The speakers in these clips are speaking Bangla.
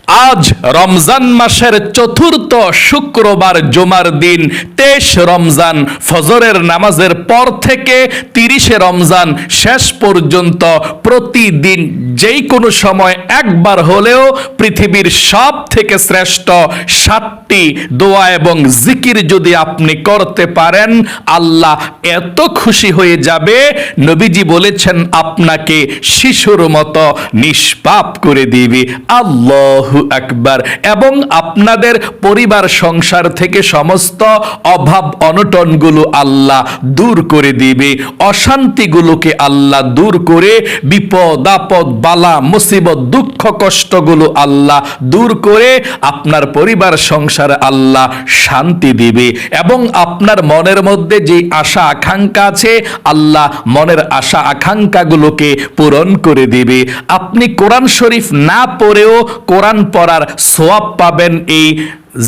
আজ রমজান মাসের চতুর্থ শুক্রবার জুমার দিন 23 রমজান ফজরের নামাজের পর থেকে 30 রমজান শেষ পর্যন্ত প্রতিদিন যেই কোনো সময় একবার হলেও পৃথিবীর সব থেকে শ্রেষ্ঠ 7টি দোয়া এবং জিকির যদি আপনি করতে পারেন, আল্লাহ এত খুশি হয়ে যাবে, নবীজি বলেছেন আপনাকে শিশুর মতো নিষ্পাপ করে দিবে। আল্লাহু আকবার। এবং আপনাদের পরিবার সংসার থেকে সমস্ত অভাব অনটনগুলো আল্লাহ দূর করে দিবে, অশান্তিগুলোকে আল্লাহ দূর করে বিপদ আপদ বালা মুসিবত দুঃখ কষ্টগুলো আল্লাহ দূর করে আপনার পরিবার সংসারে আল্লাহ শান্তি দিবে। এবং আপনার মনের মধ্যে যে আশা আকাঙ্ক্ষা আছে, আল্লাহ মনের আশা আকাঙ্ক্ষাগুলোকে পূরণ করে দিবে। আপনি কোরআন শরীফ না পড়েও কোরআন পড়ার সওয়াব পাবেন এই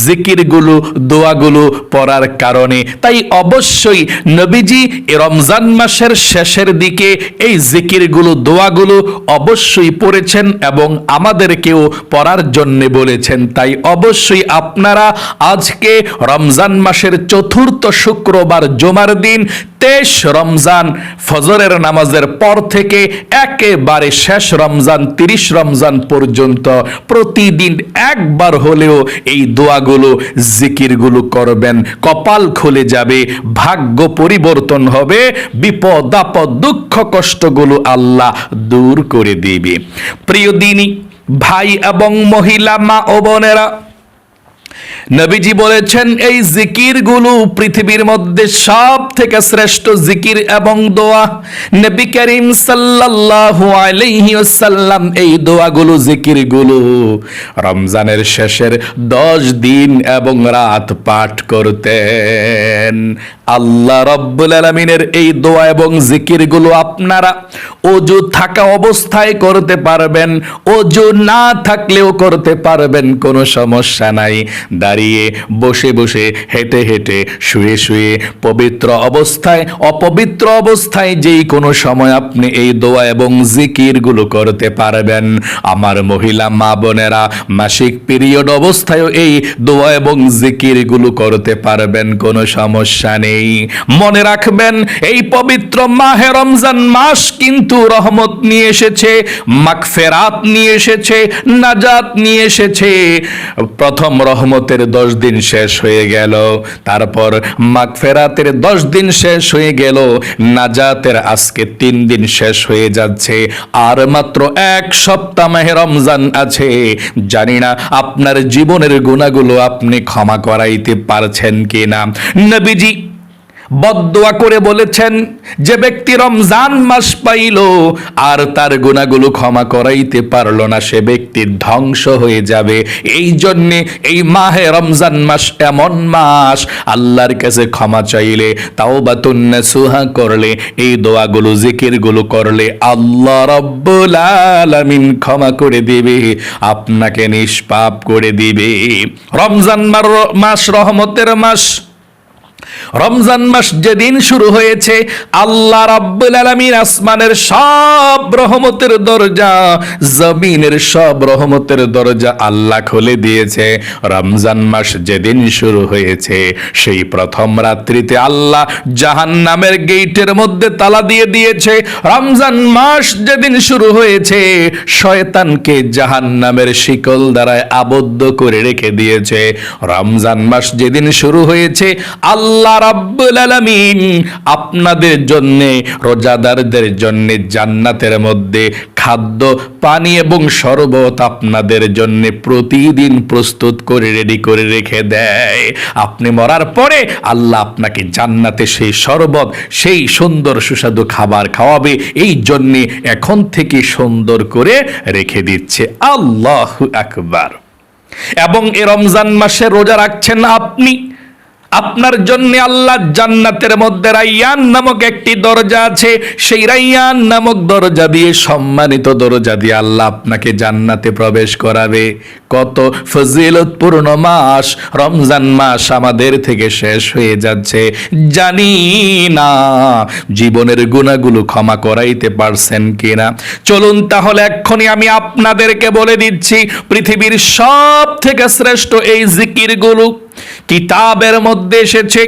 জিকিরগুলো দোয়াগুলো পড়ার কারণে। তাই অবশ্যই নবীজি রমজান মাসের শেষের দিকে এই জিকিরগুলো দোয়াগুলো অবশ্যই পড়েছেন এবং আমাদেরকেও পড়ার জন্য বলেছেন। তাই অবশ্যই আপনারা আজকে রমজান মাসের চতুর্থ শুক্রবার জুমার দিন 23 রমজান ফজরের নামাজের পর থেকে একেবারে শেষ রমজান 30 রমজান পর্যন্ত প্রতিদিন একবার হলেও এই দোয়াগুলো জিকিরগুলো করবেন। কপাল খুলে যাবে, ভাগ্য পরিবর্তন হবে, বিপদ আপদ দুঃখ কষ্টগুলো আল্লাহ দূর করে দিবে। প্রিয় দিনী ভাই এবং মহিলা মা ও বোনেরা, নবীজি বলেছেন এই জিকিরগুলো পৃথিবীর মধ্যে সব থেকে শ্রেষ্ঠ জিকির এবং দোয়া। নবী করিম সাল্লাল্লাহু আলাইহি ওয়াসাল্লাম এই দোয়াগুলো জিকিরগুলো রমজানের শেষের 10 দিন এবং রাত পাঠ করতেন। আল্লাহ রাব্বুল আলামিনের এই দোয়া এবং জিকিরগুলো আপনারা ওযু থাকা অবস্থায় করতে পারবেন, ওযু না থাকলেও করতে পারবেন, কোনো সমস্যা নাই। দাঁড়িয়ে বসে বসে হেঁটে হেঁটে শুয়ে শুয়ে পবিত্র অবস্থায় অপবিত্র অবস্থায় যেই কোনো সময় আপনি এই দোয়া এবং জিকিরগুলো করতে পারবেন। আমার মহিলা মা বোনেরা মাসিক পিরিয়ড অবস্থায়ও এই দোয়া এবং জিকিরগুলো করতে পারবেন, কোনো সমস্যা নেই। মনে রাখবেন এই পবিত্র মাহে রমজান মাস কিন্তু রহমত নিয়ে এসেছে, মাগফিরাত নিয়ে এসেছে, নাজাত নিয়ে এসেছে। প্রথম রহমতের 10 দিন শেষ হয়ে গেল, তারপর মাগফিরাতের 10 দিন শেষ হয়ে গেল, নাজাতের আজকে 3 দিন শেষ হয়ে যাচ্ছে, আর মাত্র 1 সপ্তাহ মাহে রমজান আছে। জানি না আপনার জীবনের গুনাহগুলো আপনি ক্ষমা করাইতে পারছেন কিনা। নবীজি বদদোয়া করে বলেছেন, যে ব্যক্তি রমজান মাস পাইল আর তার গুনাহগুলো ক্ষমা করাইতে পারলো না, সে ব্যক্তি ধ্বংস হয়ে যাবে। এই জন্যে এই মাহে রমজান মাস এমন মাস, আল্লাহর কাছে ক্ষমা চাইলে, তাওবাতুন নাসুহা করলে, এই দোয়াগুলো জিকিরগুলো করলে আল্লাহ রাব্বুল আলামিন ক্ষমা করে দিবে, আপনাকে নিষ্পাপ করে দিবে। রমজান মাস রহমতের মাস। রমজান মাস যেদিন শুরু হয়েছে, আল্লাহ রাব্বুল আলামিন আসমানের সব রহমতের দরজা, জমিনের সব রহমতের দরজা আল্লাহ খুলে দিয়েছে। রমজান মাস যেদিন শুরু হয়েছে, সেই প্রথম রাত্রিতে আল্লাহ জাহান্নামের গেটের মধ্যে তালা দিয়ে দিয়েছে। রমজান মাস যেদিন শুরু হয়েছে, শয়তানকে জাহান্নামের শিকল দ্বারায় আবদ্ধ করে রেখে দিয়েছে। রমজান মাস যেদিন শুরু হয়েছে, আল্লাহ রাব্বুল আলামিন আপনাদের জন্য, রোজাদারদের জন্য জান্নাতের মধ্যে খাদ্য পানি এবং শরবত আপনাদের জন্য প্রতিদিন প্রস্তুত করে রেডি করে রেখে দেয়। আপনি মরার পরে আল্লাহ আপনাকে জান্নাতে সেই শরবত, সেই সুন্দর সুস্বাদু খাবার খাওয়াবে। এই জন্য এখন থেকে সুন্দর করে রেখে দিচ্ছে। আল্লাহু আকবার। এবং এই রমজান মাসে রোজা রাখছেন আপনি, আপনার জন্য আল্লাহ জান্নাতের মধ্যে রাইয়ান নামক একটি দরজা আছে। সেই রাইয়ান নামক দরজা দিয়ে, সম্মানিত দরজা দিয়ে আল্লাহ আপনাকে জান্নাতে প্রবেশ করাবে। কত ফজিলতপূর্ণ মাস রমজান মাস আমাদের থেকে শেষ হয়ে যাচ্ছে, জানি না জীবনের গুনাহগুলো ক্ষমা করাইতে পারছেন কিনা। চলুন তাহলে এক্ষুনি আমি আপনাদেরকে বলে দিচ্ছি পৃথিবীর সব থেকে শ্রেষ্ঠ এই জিকিরগুলো। কিতাবের মধ্যে এসেছে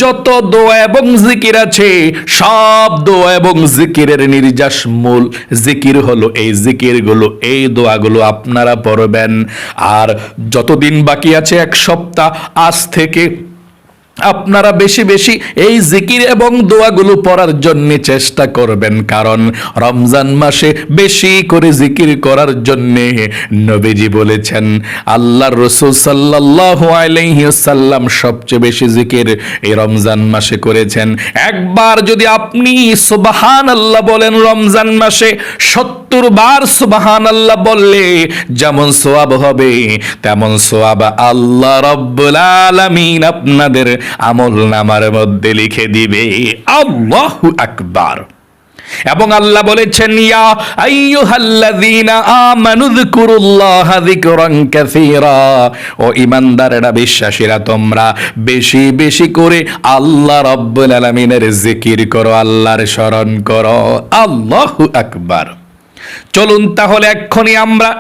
যত দোয়া এবং জিকির আছে, সব দোয়া এবং জিকিরের নির্যাস মূল জিকির হলো এই জিকিরগুলো, এই দোয়াগুলো আপনারা পড়বেন। আর যতদিন বাকি আছে, এক সপ্তাহ আজ থেকে, আপনারা বেশি বেশি এই জিকির এবং দোয়াগুলো পড়ার জন্য চেষ্টা করবেন, কারণ রমজান মাসে বেশি করে জিকির করার জন্য নবীজি বলেছেন। আল্লাহর রাসূল সাল্লাল্লাহু আলাইহি ওয়াসাল্লাম সবচেয়ে বেশি জিকির এই রমজান মাসে করেছেন। একবার যদি আপনি সুবহানাল্লাহ বলেন রমজান মাসে, 70 বার সুবহানাল্লাহ বললে যেমন সওয়াব হবে, তেমন সওয়াব আল্লাহ রাব্বুল আলামিন আপনাদের আমল নামার মধ্যে লিখে দিবে। আল্লাহু আকবার। এবং আল্লাহ বলেছেন, ইয়া আইয়ুহাল্লাযীনা আমানু যিকুরুল্লাহা যিকরান কাসীরা, ও ঈমানদারেরা, বিশ্বাসীরা, তোমরা বেশি বেশি করে আল্লাহ রাব্বুল আলামিনের জিকির করো, আল্লাহর স্মরণ করো। আল্লাহু আকবার। চলুন তাহলে এক্ষুনি আমরা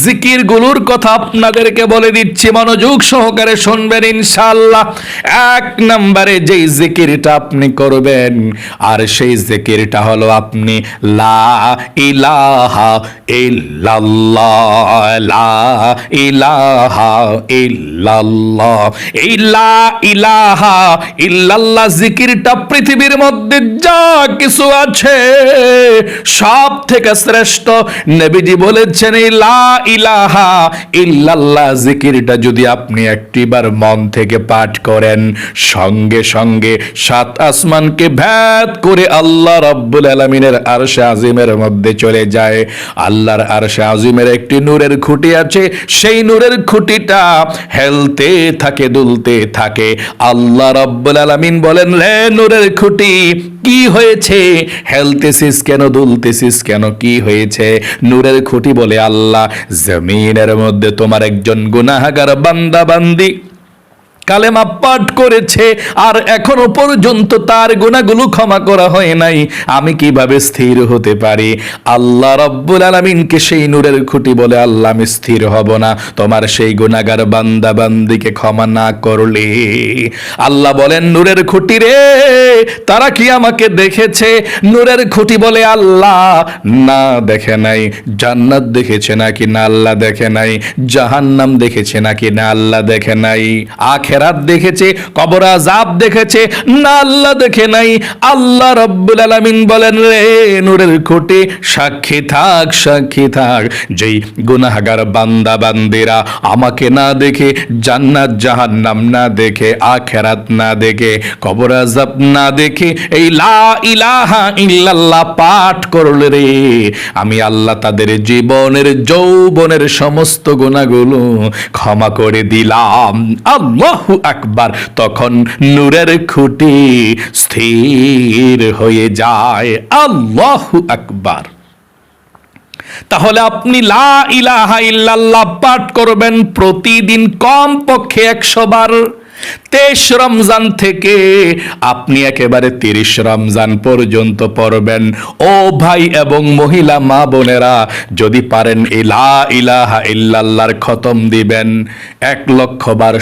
জিকির গুলোর কথা আপনাদেরকে বলে দিচ্ছি, মনোযোগ সহকারে শুনবেন ইনশাআল্লাহ। এক নম্বরে যেই জিকিরটা আপনি করবেন, আর সেই জিকিরটা হলো আপনি লা ইলাহা ইল্লাল্লাহ, লা ইলাহা ইল্লাল্লাহ। এই লা ইলাহা ইল্লাল্লাহ জিকিরটা পৃথিবীর মধ্যে যা কিছু আছে সব থেকে শ্রেষ্ঠ। নবীজি বলেছেন, এই লা ইলাহা ইল্লাল্লাহ জিকিরটা যদি আপনি একটিবার মন থেকে পাঠ করেন, সঙ্গে সঙ্গে 7 আসমানকে ভেদ করে আল্লাহ রাব্বুল আলামিনের আরশে আজিমের মধ্যে চলে যায়। আল্লাহর আরশে আজিমের একটি নূরের খুঁটি আছে, সেই নূরের খুঁটিটা হেলতে থাকে, দুলতে থাকে। আল্লাহ রাব্বুল আলামিন বলেন, রে নূরের খুঁটি, কি হয়েছে? হেলতেছিস কেন, দুলতেছিস কেন, কি হয়েছে? নূরের খুঁটি বলে, আল্লাহ, জমিনের মধ্যে তোমার একজন গুনাহগার বান্দা বান্দি কালেমা পাঠ করেছে, আর এখনো পর্যন্ত তার গুনাহগুলো ক্ষমা করা হয় নাই, আমি কিভাবে স্থির হতে পারি? আল্লাহ রাব্বুল আলামিনকে সেই নূরের খুঁটি বলে, আল্লাহ, আমি স্থির হব না তোমার সেই গুনাহগার বান্দা বান্দিকে ক্ষমা না করলে। আল্লাহ বলেন, নূরের খুঁটি রে, তারা কি আমাকে দেখেছে? নূরের খুঁটি বলে, আল্লাহ, না দেখে নাই। জান্নাত দেখেছে নাকি? না, আল্লাহ দেখে নাই। জাহান্নাম দেখেছে নাকি? না, আল্লাহ দেখে নাই। আখিরাত দেখেছে? কবর আযাব দেখেছে? না, আল্লাহ দেখে নাই। আল্লাহ রাব্বুল আলামিন বলেন, রে নূরের খুঁটি, সাক্ষী থাক, সাক্ষী থাক, যেই গুনাহগার বান্দা বান্দিরা আমাকে না দেখে, জান্নাত জাহান্নাম না দেখে, আখিরাত না দেখে, কবর আযাব না দেখে এই লা ইলাহা ইল্লাল্লাহ পাঠ করলে রে, আমি আল্লাহ তাদের জীবনের যৌবনের সমস্ত গুনাহগুলো ক্ষমা করে দিলাম। আল্লাহু আকবার। তখন নূরের খুঁটি স্থির হয়ে যায়। আল্লাহু আকবার। তাহলে আপনি লা ইলাহা ইল্লাল্লাহ পাঠ করবেন প্রতিদিন কমপক্ষে 100 বার। 23 রমজান থেকে আপনি একেবারে 30 রমজান পর্যন্ত পড়বেন। ও ভাই এবং মহিলা মা বোনেরা, যদি পারেন এই লা ইলাহা ইল্লাল্লাহর খতম দিবেন 1 লক্ষ বার,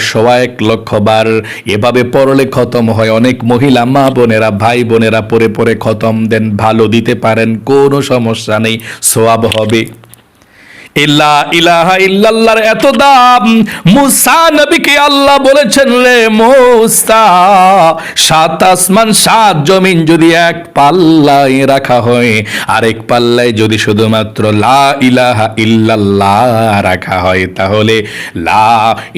1 লক্ষ বার। এভাবে পড়লে খতম হয়। অনেক মহিলা মা বোনেরা, ভাই বোনেরা পড়ে পড়ে খতম দেন, ভালো দিতে পারেন, কোনো সমস্যা নেই, সওয়াব হবে। লা ইলাহা ইল্লাল্লাহর এত দাম, মুসা নবীকে আল্লাহ বলেছেন, রে মুসা, 7 আসমান 7 জমিন যদি এক পাল্লায় রাখা হয়, আরেক পাল্লায় যদি শুধুমাত্র লা ইলাহা ইল্লাল্লাহ রাখা হয়, তাহলে লা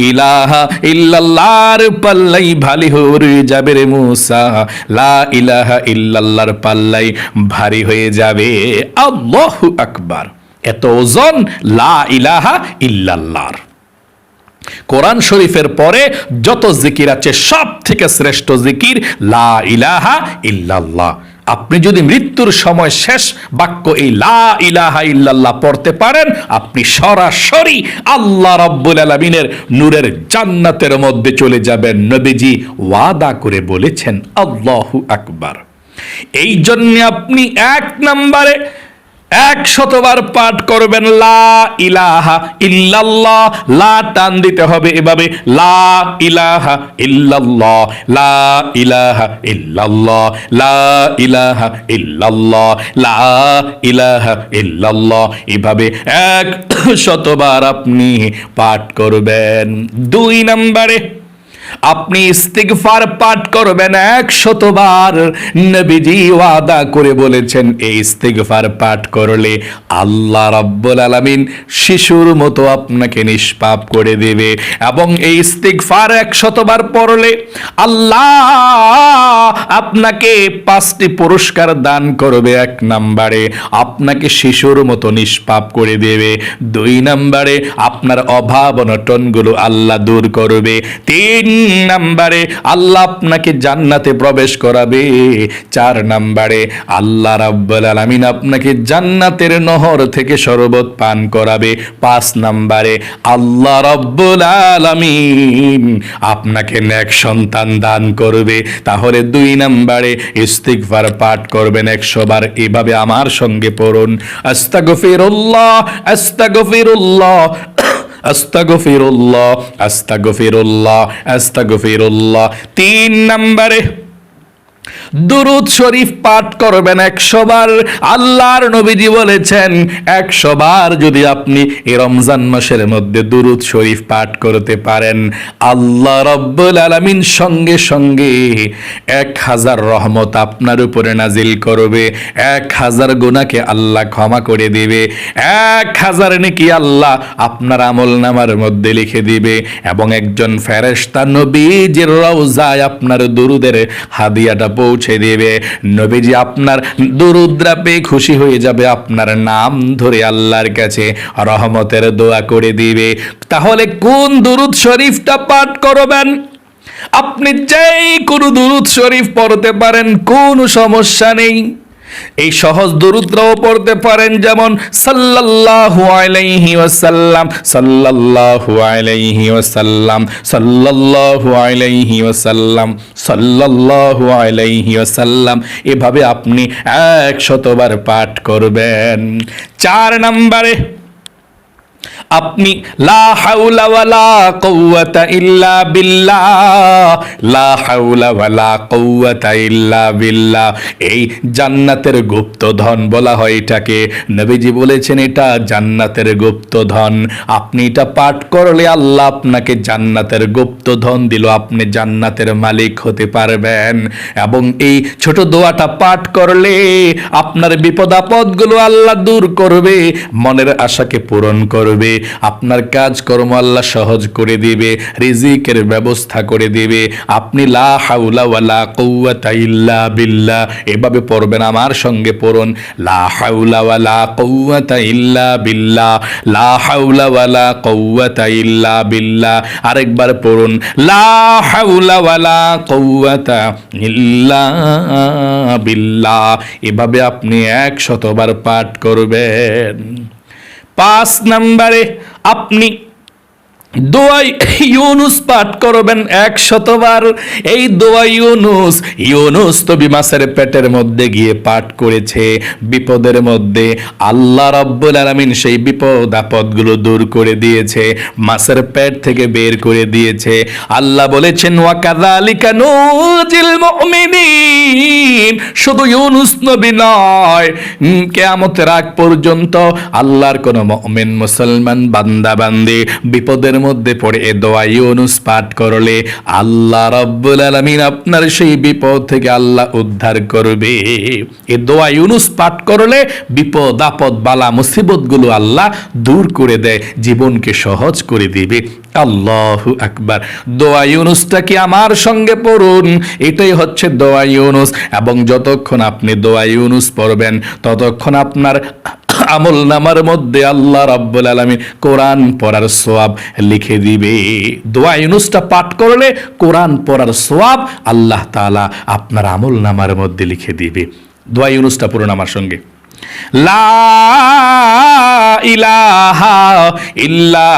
ইলাহা ইল্লাল্লাহর পাল্লাই ভারী হয়ে যাবে রে মুসা, লা ইলাহা ইল্লাল্লাহর পাল্লাই ভারী হয়ে যাবে। আল্লাহু আকবার। এত ওজন লা ইলাহা ইল্লাল্লাহর। কোরআন শরীফের পরে যত জিকির আছে সব থেকে শ্রেষ্ঠ জিকির লা ইলাহা ইল্লাল্লাহ। আপনি যদি মৃত্যুর সময় শেষ বাক্য এই লা ইলাহা ইল্লাল্লাহ পড়তে পারেন, আপনি সরাসরি আল্লাহ রাব্বুল আলামিনের নূরের জান্নাতের মধ্যে চলে যাবেন। নবীজি ওয়াদা করে বলেছেন। আল্লাহু আকবার। এই জন্য আপনি 1 নম্বরে 100 বার পাঠ করবেন লা ইলাহা ইল্লাল্লাহ। লা টান দিতে হবে এভাবে, লা ইলাহা ইল্লাল্লাহ, লা ইলাহা ইল্লাল্লাহ, লা ইলাহা ইল্লাল্লাহ, লা ইলাহা ইল্লাল্লাহ। এভাবে 100 বার আপনি পাঠ করবেন। 2 নম্বরে আপনি ইস্তিগফার পাঠ করবেন 100 বার। নবীজি ওয়াদা করে বলেছেন এই ইস্তিগফার পাঠ করলে আল্লাহ রাব্বুল আলামিন শিশুর মতো আপনাকে নিষ্পাপ করে দেবে। এবং এই ইস্তিগফার 100 বার পড়লে আল্লাহ আপনাকে 5টি পুরস্কার দান করবে। 1 নম্বরে আপনাকে শিশুর মতো নিষ্পাপ করে দেবে। 2 নম্বরে আপনার অভাব অনটনগুলো আল্লাহ দূর করবে। 3 নম্বরে আল্লাহ আপনাকে জান্নাতে প্রবেশ করাবে। 4 নম্বরে আল্লাহ রাব্বুল আলামিন আপনাকে জান্নাতের নহর থেকে শরবত পান করাবে। 5 নম্বরে আল্লাহ রাব্বুল আলামিন আপনাকে নেক সন্তান দান করবে। তাহলে 2 নম্বরে ইস্তিগফার পাঠ করবেন 100 বার। এভাবে আমার সঙ্গে পড়ুন, আস্তাগফিরুল্লাহ আস্তাগফিরুল্লাহ আস্তাগফিরুল্লাহ আস্তাগফিরুল্লাহ আস্তাগফিরুল্লাহ। 3 নম্বরে দুরূদ শরীফ পাঠ করবেন 100 বার। আল্লাহর নবীজি বলেছেন 100 বার যদি আপনি এই রমজান মাসের মধ্যে দুরূদ শরীফ পাঠ করতে পারেন, আল্লাহ রাব্বুল আলামিন সঙ্গে সঙ্গে 1000 রহমত আপনার উপরে নাজিল করবে। 1000 গুনাহকে আল্লাহ ক্ষমা করে দিবে। 1000 নেকি আল্লাহ আপনার আমলনামার মধ্যে লিখে দিবে। এবং একজন ফেরেশতা নবীজির রওজায় আপনার দুরূদের হাদিয়াটা পৌঁছে দেবে। নবীজি আপনার দুরূদরা পেয়ে খুশি হয়ে যাবে, আপনার নাম ধরে আল্লাহর কাছে রহমতের দোয়া করে দিবে। তাহলে কোন দুরূদ শরীফটা পাঠ করবেন? আপনি যেই কোনো দুরূদ শরীফ পড়তে পারেন, কোনো সমস্যা নেই। এই সহজ দুরূদটাও পড়তে পারেন, যেমন সাল্লাল্লাহু আলাইহি ওয়াসাল্লাম, সাল্লাল্লাহু আলাইহি ওয়াসাল্লাম, সাল্লাল্লাহু আলাইহি ওয়াসাল্লাম, সাল্লাল্লাহু আলাইহি ওয়াসাল্লাম। এভাবে আপনি 100 বার পাঠ করবেন। 4 নম্বরে আপনি লা হাওলা ওয়ালা কুওয়াতা ইল্লা বিল্লাহ, লা হাওলা ওয়ালা কুওয়াতা ইল্লা বিল্লাহ। এই জান্নাতের গুপ্তধন বলা হয় এটাকে। নবীজি বলেছেন এটা জান্নাতের গুপ্তধন। আপনি এটা পাঠ করলে আল্লাহ আপনাকে জান্নাতের গুপ্তধন দিল, আপনি জান্নাতের মালিক হতে পারবেন। এবং এই ছোট দোয়াটা পাঠ করলে আপনার বিপদ আপদগুলো আল্লাহ দূর করবে, মনের আশাকে পূরণ করবে, আপনার কাজকর্ম আল্লাহ সহজ করে দিবে, রিজিকের ব্যবস্থা করে দিবে। আপনি লা হাওলা ওয়ালা কুওয়াতা ইল্লা বিল্লাহ এভাবে পড়বেন। আমার সঙ্গে পড়ুন, লা হাওলা ওয়ালা কুওয়াতা ইল্লা বিল্লাহ, লা হাওলা ওয়ালা কুওয়াতা ইল্লা বিল্লাহ। আরেকবার পড়ুন, লা হাওলা ওয়ালা কুওয়াতা ইল্লা বিল্লাহ। এভাবে আপনি 100 বার পাঠ করবেন। 5 নম্বরে আপনি দোয়া ইউনুস পাঠ করবেন 100 বার। এই দোয়া ইউনুস তো মাছের পেটের মধ্যে গিয়ে পাঠ করেছে। বিপদের মধ্যে আল্লাহ রাব্বুল আলামিন সেই বিপদ আপদগুলো দূর করে দিয়েছে, মাছের পেট থেকে বের করে দিয়েছে। আল্লাহ বলেছেন ওয়া কাযালিকা নুজিল মুমিনিন। শুধু ইউনুস নবী নয়, কিয়ামতের আগ পর্যন্ত আল্লাহর কোন মুমিন মুসলমান বান্দা বান্দি বিপদের মধ্যে পড়ে এ দোয়া ইউনুস পাঠ করলে আল্লাহ রাব্বুল আলামিন আপনার সেই বিপদ থেকে আল্লাহ উদ্ধার করবে। এ দোয়া ইউনুস পাঠ করলে বিপদ আপদ বালা মুসিবত গুলো আল্লাহ দূর করে দেয়, জীবনকে সহজ করে দিবে। আল্লাহু আকবার। দোয়া ইউনুসটা কি আমার সঙ্গে পড়ুন। এটাই হচ্ছে দোয়া ইউনুস। এবং যতক্ষণ আপনি দোয়া ইউনুস পড়বেন ততক্ষণ আপনার আমল নামার মধ্যে আল্লাহ রাব্বুল আলামিন কোরআন পড়ার সওয়াব লিখে দিবে। দোয়া ইউনুসটা পাঠ করলে কোরআন পড়ার সওয়াব আল্লাহ তাআলা আপনার আমল নামার মধ্যে লিখে দিবে। দোয়া ইউনুসটা পড়ুন আমার সঙ্গে। লা ইলাহা ইল্লা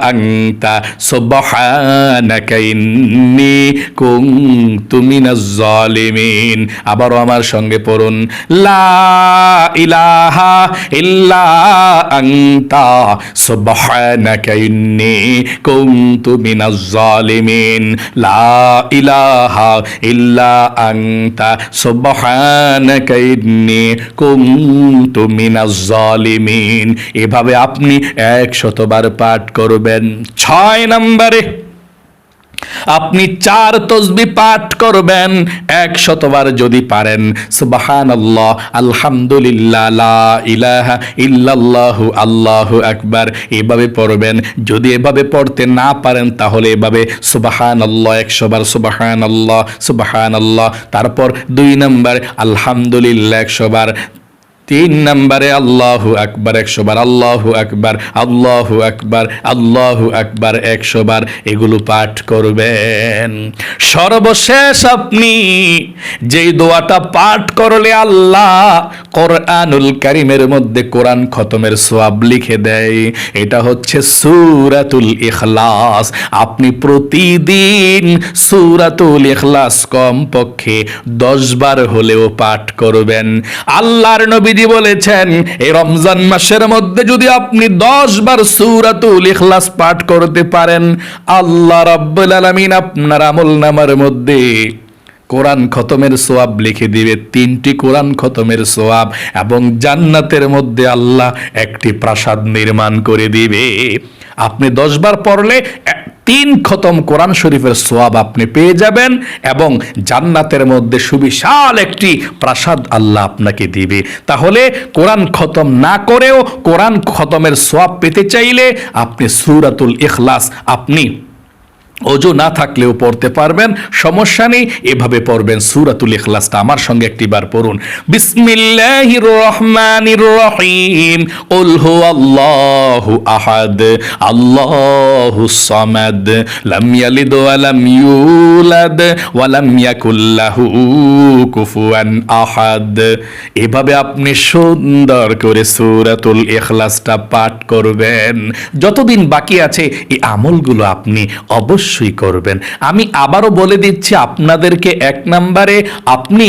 আনতা সুবহানাকা ইন্নী কুনতু মিনাজ জালিমিন। আবারও আমার সঙ্গে পড়ুন, লা ইলাহা ইল্লা আনতা সুবহানাকা ইন্নী কুনতু মিনাজ জালিমিন। লা ইলাহা ইল্লা আনতা সুবহানাকা ইন্নী কুনতু মিনাজ জালিমিন। এভাবে আপনি 100 বার পাঠ করবেন। 6 নম্বরে আপনি 4 তাসবিহ পাঠ করবেন 100 বার যদি পারেন। সুবহানাল্লাহ, আলহামদুলিল্লাহ, লা ইলাহা ইল্লাল্লাহু, আল্লাহু আকবার এভাবে পড়বেন। যদি এভাবে পড়তে না পারেন তাহলে এভাবে সুবহানাল্লাহ 100 বার, সুবহানাল্লাহ, সুবহানাল্লাহ। তারপর 2 নম্বর আলহামদুলিল্লাহ 100 বার। 3 নম্বরে আল্লাহু আকবার 100 বার, আল্লাহু আকবার, আল্লাহু আকবার, আল্লাহু আকবার 100 বার এগুলো পাঠ করবেন। সর্বশেষ আপনি যেই দোয়াটা পাঠ করলে আল্লাহ কোরআনুল কারীমের মধ্যে কোরআন খতমের সওয়াব লিখে দেয়, এটা হচ্ছে সূরাতুল ইখলাস। আপনি প্রতিদিন সূরাতুল ইখলাস কমপক্ষে 10 বার হলেও পাঠ করবেন। আল্লাহর নবী বলেছেন এই রমজান মাসের মধ্যে যদি আপনি 10 বার সূরাতুল ইখলাস পাঠ করতে পারেন, আল্লাহ রাব্বুল আলামিন আপনার আমলনামার মধ্যে কোরআন খতমের সওয়াব লিখে দিবে, 3টি কোরআন খতমের সওয়াব, এবং জান্নাতের মধ্যে আল্লাহ একটি প্রাসাদ নির্মাণ করে দিবে। আপনি 10 বার পড়লে 3 খতম কোরআন শরীফের সওয়াব আপনি পেয়ে যাবেন, এবং জান্নাতের মধ্যে সুবিশাল একটি প্রাসাদ আল্লাহ আপনাকে দিবে। তাহলে কোরআন খতম না করেও কোরআন খতমের সওয়াব পেতে চাইলে আপনি সূরাতুল ইখলাস আপনি ওযু না থাকলেও পড়তে পারবেন, সমস্যা নেই। এভাবে পড়বেন সূরাতুল ইখলাসটা আমার সঙ্গে একটিবার পড়ুন। বিসমিল্লাহির রহমানির রহিম। কুল হুয়াল্লাহু আহাদ, আল্লাহুস সামাদ, লাম ইয়ালিদ ওয়া লাম ইউলাদ ওয়া লাম ইয়াকুল লাহু কুফুয়ান আহাদ। এভাবে আপনি সুন্দর করে সূরাতুল ইখলাসটা পাঠ করবেন। যতদিন বাকি আছে এই আমলগুলো আপনি অবশ্যই করবেন। আমি আবারও বলে দিচ্ছি আপনাদেরকে, 1 নম্বরে আপনি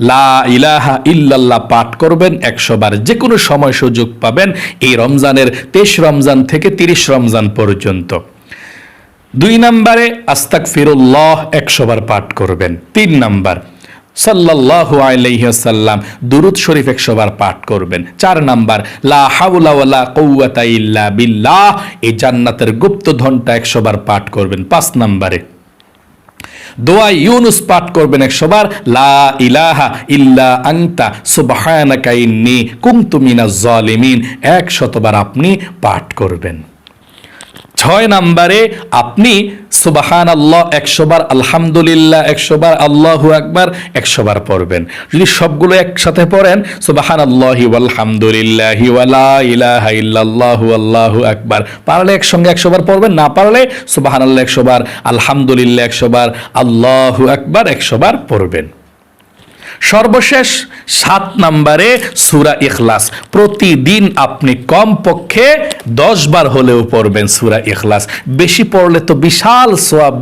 লা ইলাহা ইল্লাল্লাহ পাঠ করবেন 100 বার, যে কোনো সময় সুযোগ পাবেন এই রমজানের 23 রমজান থেকে 30 রমজান পর্যন্ত। 2 নম্বরে আস্তাগফিরুল্লাহ 100 বার পাঠ করবেন। 3 নম্বর সাল্লাল্লাহু আলাইহি ওয়াসাল্লাম দুরূদ শরীফ 100 বার পাঠ করবেন। 4 নাম্বার লা হাওলা ওয়ালা কুওয়াতা ইল্লা বিল্লাহ, এই জান্নাতের গুপ্তধনটা 100 বার পাঠ করবেন। 5 নম্বরে দোয়া ইউনুস পাঠ করবেন 100 বার, লা ইলাহা ইল্লা আনতা সুবহানাকা ইন্নী কুনতু মিনাজ জালিমিন 100 বার আপনি পাঠ করবেন। 6 নম্বরে আপনি সুবহানাল্লাহ 100 বার, আলহামদুলিল্লাহ 100 বার, আল্লাহু আকবার 100 বার পড়বেন। যদি সবগুলো একসাথে পড়েন সুবহানাল্লাহি ওয়াল হামদুলিল্লাহি ওয়া লা ইলাহা ইল্লাল্লাহু আল্লাহু আকবার, পারলে একসঙ্গে 100 বার পড়বেন, না পারলে সুবহানাল্লাহ 100 বার, আলহামদুলিল্লাহ 100 বার, আল্লাহু আকবার 100 বার পড়বেন। সর্বশেষ 7 নম্বরে সূরা ইখলাস প্রতিদিন আপনি কমপক্ষে 10 বার হলেও পড়বেন সূরা ইখলাস। বেশি পড়লে তো বিশাল সওয়াব,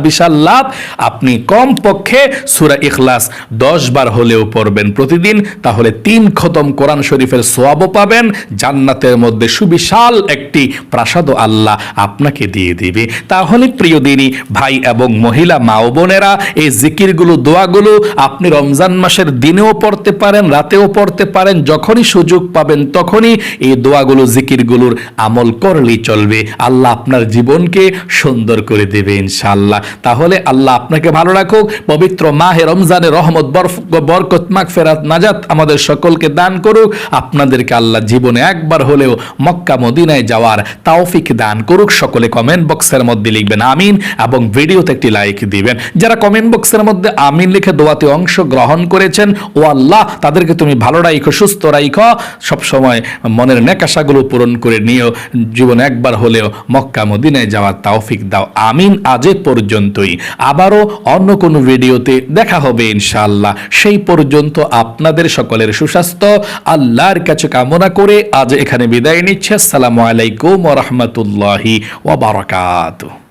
বিশাল লাভ। আপনি কমপক্ষে সূরা ইখলাস 10 বার হলেও পড়বেন প্রতিদিন, তাহলে 3 খতম কোরআন শরীফের সওয়াবও পাবেন, জান্নাতের মধ্যে সুবিশাল একটি প্রাসাদও আল্লাহ আপনাকে দিয়ে দিবে। তাহলে প্রিয় দিনী ভাই এবং মহিলা মা ও বোনেরা, এই জিকিরগুলো দোয়াগুলো আপনি রমজান মাসের দিনেও পড়তে পারেন, রাতেও পড়তে পারেন, যখনই সুযোগ পাবেন তখনই এই দোয়াগুলো জিকিরগুলোর আমল করলেই চলবে। আল্লাহ আপনার জীবনকে সুন্দর করে দেবে ইনশাআল্লাহ। তাহলে আল্লাহ আপনাকে ভালো রাখুক, পবিত্র মাহে রমজানের রহমত, বরকত, মাগফিরাত, নাজাত আমাদের সকলকে দান করুক। আপনাদেরকে আল্লাহ জীবনে একবার হলেও মক্কা মদিনায় যাওয়ার তৌফিক দান করুক। সকলে কমেন্ট বক্সের মধ্যে লিখবেন আমিন, এবং ভিডিওতে একটি লাইক দিবেন। যারা কমেন্ট বক্সের মধ্যে আমিন লিখে দোয়াতে অংশগ্রহণ বহন করেছেন, ও আল্লাহ তাদেরকে তুমি ভালো রাখো, সুস্থ রাখো, সবসময় মনের নেকাশাগুলো পূরণ করে নিও, জীবনে একবার হলেও মক্কা মদিনায় যাওয়ার তৌফিক দাও, আমিন। আজ এ পর্যন্তই, আবারও অন্য কোনো ভিডিওতে দেখা হবে ইনশাআল্লাহ। সেই পর্যন্ত আপনাদের সকলের সুস্বাস্থ্য আল্লাহর কাছে কামনা করে আজ এখানে বিদায় নিচ্ছে। আসসালামু আলাইকুম ওয়া রাহমাতুল্লাহি ওয়া বারাকাতুহু।